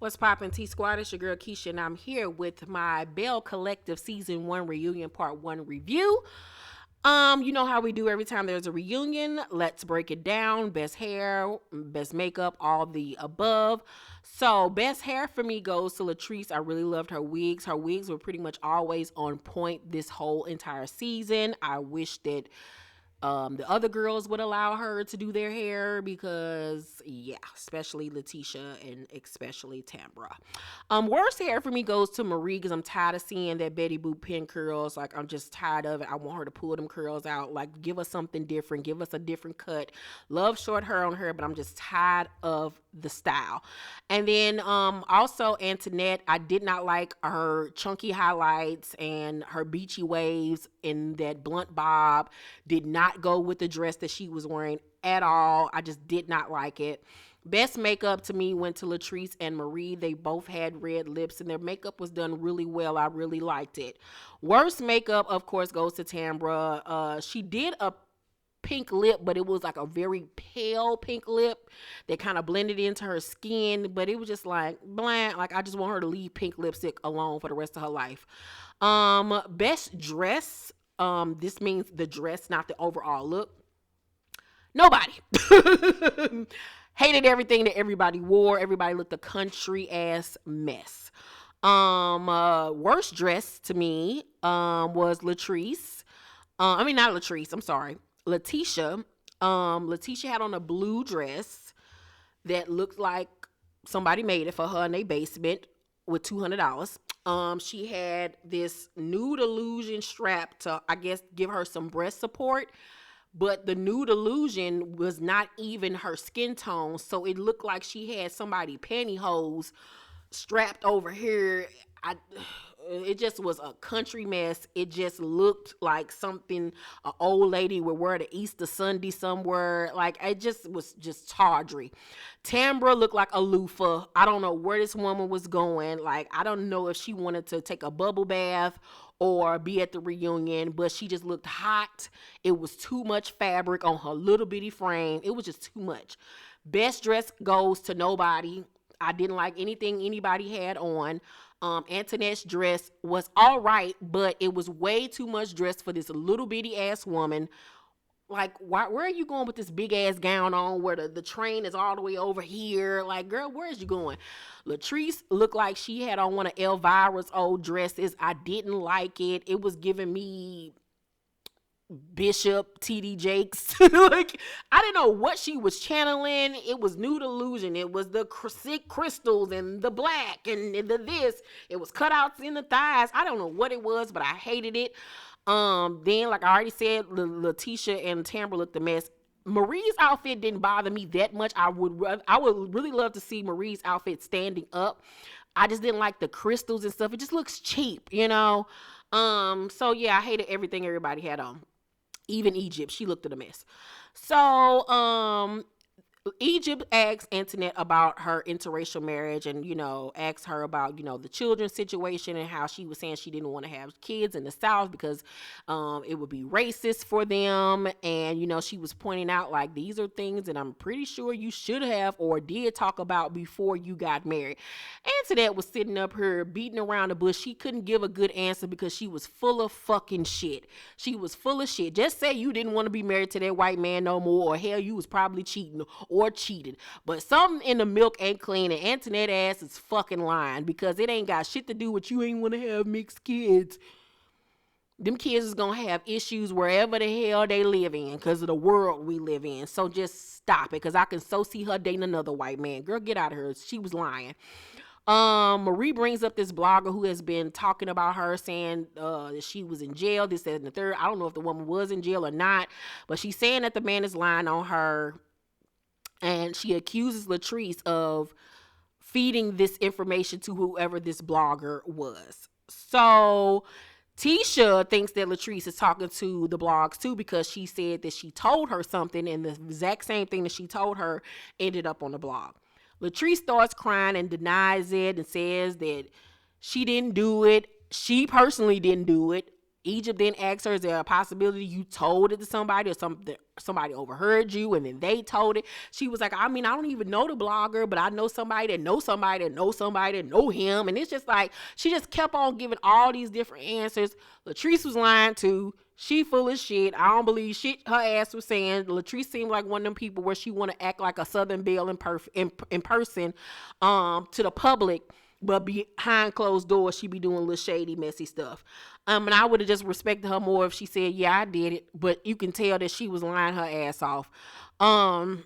What's poppin', T Squad? It's your girl Keisha, and I'm here with my Belle Collective Season 1 Reunion Part 1 review. You know how we do every time there's a reunion. Let's break it down. Best hair, best makeup, all the above. So, best hair for me goes to Latrice. I really loved her wigs. Her wigs were pretty much always on point this whole entire season. I wish that the other girls would allow her to do their hair because, yeah, especially Letitia and especially Tambra. Worst hair for me goes to Marie because I'm tired of seeing that Betty Boop pin curls. Like, I'm just tired of it. I want her to pull them curls out. Like, give us something different. Give us a different cut. Love short hair on her, but I'm just tired of the style. And then also Antoinette, I did not like her chunky highlights and her beachy waves in that blunt bob. Did not go with the dress that she was wearing at all. I just did not like it. Best makeup to me went to Latrice and Marie. They both had red lips and their makeup was done really well. I really liked it. Worst makeup, of course, goes to Tambra. She did a pink lip, but it was like a very pale pink lip that kind of blended into her skin, but it was just like bland. Like, I just want her to leave pink lipstick alone for the rest of her life. Best dress. This means the dress, not the overall look. Nobody. Hated everything that everybody wore. Everybody looked a country ass mess. Worst dress to me was Latrice. I mean, not Latrice, I'm sorry. Letitia. Letitia had on a blue dress that looked like somebody made it for her in their basement with $200. She had this nude illusion strap to, I guess, give her some breast support, but the nude illusion was not even her skin tone, so it looked like she had somebody pantyhose strapped over here. It just was a country mess. It just looked like something an old lady would wear to Easter Sunday somewhere. Like, it just was just tawdry. Tambra looked like a loofah. I don't know where this woman was going. Like, I don't know if she wanted to take a bubble bath or be at the reunion, but she just looked hot. It was too much fabric on her little bitty frame. It was just too much. Best dress goes to nobody. I didn't like anything anybody had on. Antoinette's dress was all right, but it was way too much dress for this little bitty ass woman. Like, where are you going with this big ass gown on where the train is all the way over here? Like, girl, where is you going? Latrice looked like she had on one of Elvira's old dresses. I didn't like it. It was giving me Bishop, TD Jakes. Like, I didn't know what she was channeling. It was nude illusion. It was the crystals and the black and the this. It was cutouts in the thighs. I don't know what it was, but I hated it. Then, like I already said, Letitia and Tambra looked a mess. Marie's outfit didn't bother me that much. I would really love to see Marie's outfit standing up. I just didn't like the crystals and stuff. It just looks cheap, you know. So yeah, I hated everything everybody had on. Even Egypt, she looked at a mess. So, Egypt asked Antoinette about her interracial marriage and, asked her about, the children's situation and how she was saying she didn't want to have kids in the South because it would be racist for them. And, she was pointing out, like, these are things that I'm pretty sure you should have or did talk about before you got married. Antoinette was sitting up here beating around the bush. She couldn't give a good answer because she was full of fucking shit. She was full of shit. Just say you didn't want to be married to that white man no more, or hell, you was probably cheating or cheated. But something in the milk ain't clean, and Antoinette ass is fucking lying because it ain't got shit to do with you ain't want to have mixed kids. Them kids is gonna have issues wherever the hell they live in because of the world we live in. So just stop it, because I can so see her dating another white man. Girl, get out of her. She was lying. Marie brings up this blogger who has been talking about her, saying that she was in jail, this, that, and the third. I don't know if the woman was in jail or not, but she's saying that the man is lying on her. And she accuses Latrice of feeding this information to whoever this blogger was. So Tisha thinks that Latrice is talking to the blogs too, because she said that she told her something and the exact same thing that she told her ended up on the blog. Latrice starts crying and denies it and says that she didn't do it. She personally didn't do it. Egypt then asked her, is there a possibility you told it to somebody or somebody overheard you and then they told it? She was like, I mean, I don't even know the blogger, but I know somebody that knows somebody that knows somebody that know him. And it's just like, she just kept on giving all these different answers. Latrice was lying too. She full of shit. I don't believe shit her ass was saying. Latrice seemed like one of them people where she want to act like a Southern Belle in person to the public, but behind closed doors, she be doing little shady, messy stuff. And I would have just respected her more if she said, yeah, I did it. But you can tell that she was lying her ass off. A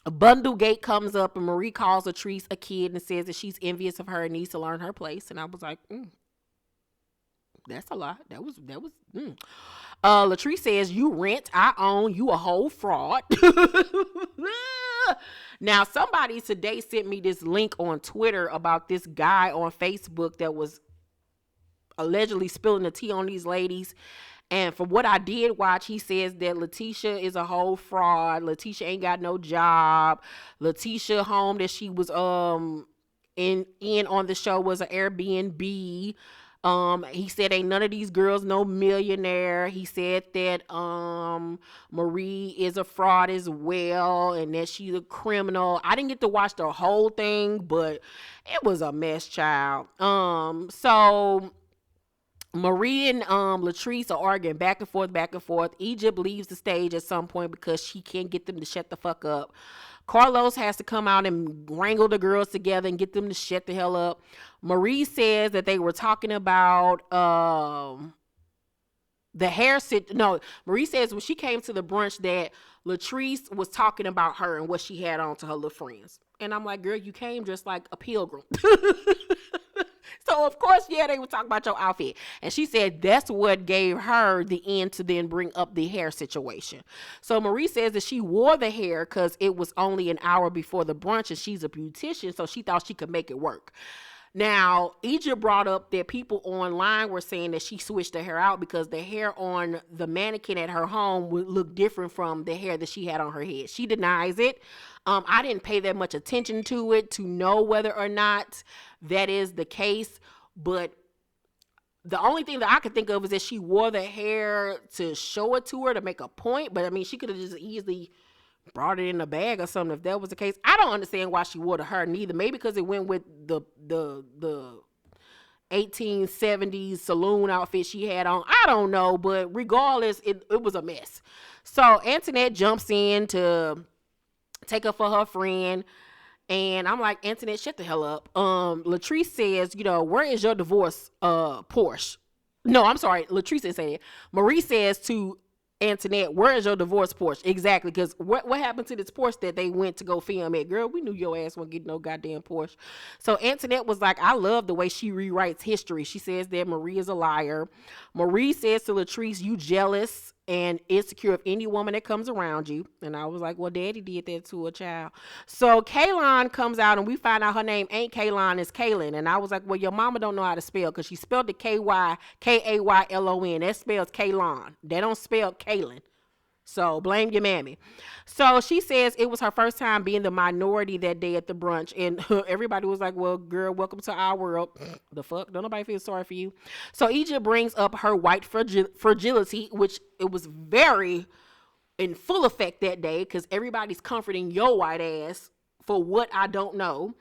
bundle gate comes up and Marie calls Latrice a kid and says that she's envious of her and needs to learn her place. And I was like, that's a lot. That was. Latrice says, you rent, I own, you a whole fraud. Now, somebody today sent me this link on Twitter about this guy on Facebook that was allegedly spilling the tea on these ladies. And from what I did watch, he says that Letitia is a whole fraud. Letitia ain't got no job. Letitia home that she was in on the show was an Airbnb. He said ain't none of these girls no millionaire. He said that Marie is a fraud as well and that she's a criminal. I didn't get to watch the whole thing, but it was a mess, child. So Marie and Latrice are arguing back and forth. Egypt leaves the stage at some point because she can't get them to shut the fuck up. Carlos has to come out and wrangle the girls together and get them to shut the hell up. Marie says that they were talking about the hair Marie says when she came to the brunch that Latrice was talking about her and what she had on to her little friends. And I'm like, girl, you came just like a pilgrim. So, of course, yeah, they were talking about your outfit. And she said that's what gave her the end to then bring up the hair situation. So, Marie says that she wore the hair because it was only an hour before the brunch and she's a beautician, so she thought she could make it work. Now, Egypt brought up that people online were saying that she switched the hair out because the hair on the mannequin at her home would look different from the hair that she had on her head. She denies it. I didn't pay that much attention to it to know whether or not that is the case, but the only thing that I could think of is that she wore the hair to show it to her to make a point, but I mean, she could have just easily brought it in a bag or something if that was the case. I don't understand why she wore the hair neither. Maybe because it went with the 1870s saloon outfit she had on. I don't know, but regardless, it was a mess. So Antoinette jumps in to take her for her friend. And I'm like, Antoinette, shut the hell up. Latrice says, where is your divorce, Porsche? No, I'm sorry. Latrice didn't say it. Marie says to Antoinette, where is your divorce Porsche? Exactly, because what happened to this Porsche that they went to go film at? Girl, we knew your ass wouldn't get no goddamn Porsche. So Antoinette was like, I love the way she rewrites history. She says that Marie is a liar. Marie says to Latrice, you jealous and insecure of any woman that comes around you. And I was like, well, daddy did that to a child. So Kaylon comes out and we find out her name ain't Kaylon, it's Kaylin. And I was like, well, your mama don't know how to spell because she spelled it Kaylon. That spells Kaylon. They don't spell Kaylin. So blame your mammy. So she says it was her first time being the minority that day at the brunch. And everybody was like, well, girl, welcome to our world. The fuck? Don't nobody feel sorry for you. So Egypt brings up her white fragility, which it was very in full effect that day because everybody's comforting your white ass for what I don't know.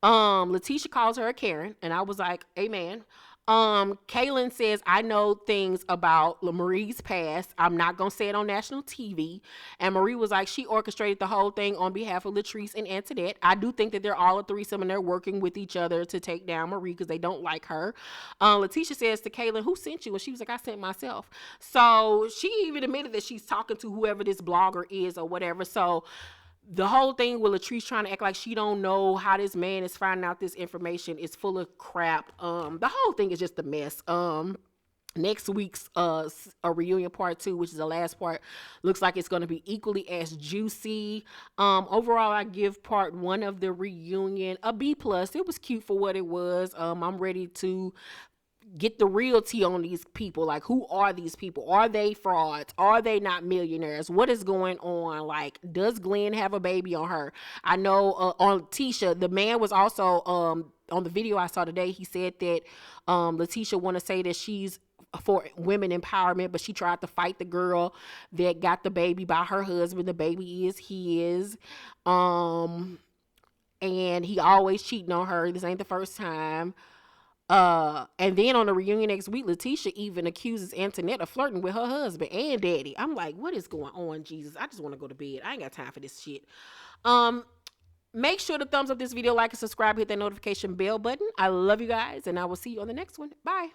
Letitia calls her a Karen. And I was like, amen. Kaylin says, I know things about Marie's past. I'm not going to say it on national TV. And Marie was like, she orchestrated the whole thing on behalf of Latrice and Antoinette. I do think that they're all a threesome and they're working with each other to take down Marie because they don't like her. Letitia says to Kaylin, who sent you? And she was like, I sent myself. So she even admitted that she's talking to whoever this blogger is or whatever. So the whole thing with Latrice trying to act like she don't know how this man is finding out this information is full of crap. The whole thing is just a mess. Next week's a reunion part 2, which is the last part, looks like it's going to be equally as juicy. Overall, I give part 1 of the reunion a B+. It was cute for what it was. I'm ready to get the real tea on these people. Like, who are these people? Are they frauds? Are they not millionaires? What is going on? Like, does Glenn have a baby on her? I know on Tisha, the man was also on the video I saw today. He said that Letitia want to say that she's for women empowerment, but she tried to fight the girl that got the baby by her husband. The baby is his. And he always cheating on her. This ain't the first time. And then on the reunion next week, Letitia even accuses Antoinette of flirting with her husband and daddy. I'm like, what is going on, Jesus? I just want to go to bed. I ain't got time for this shit. Make sure to thumbs up this video, like and subscribe, hit that notification bell button. I love you guys, and I will see you on the next one. Bye.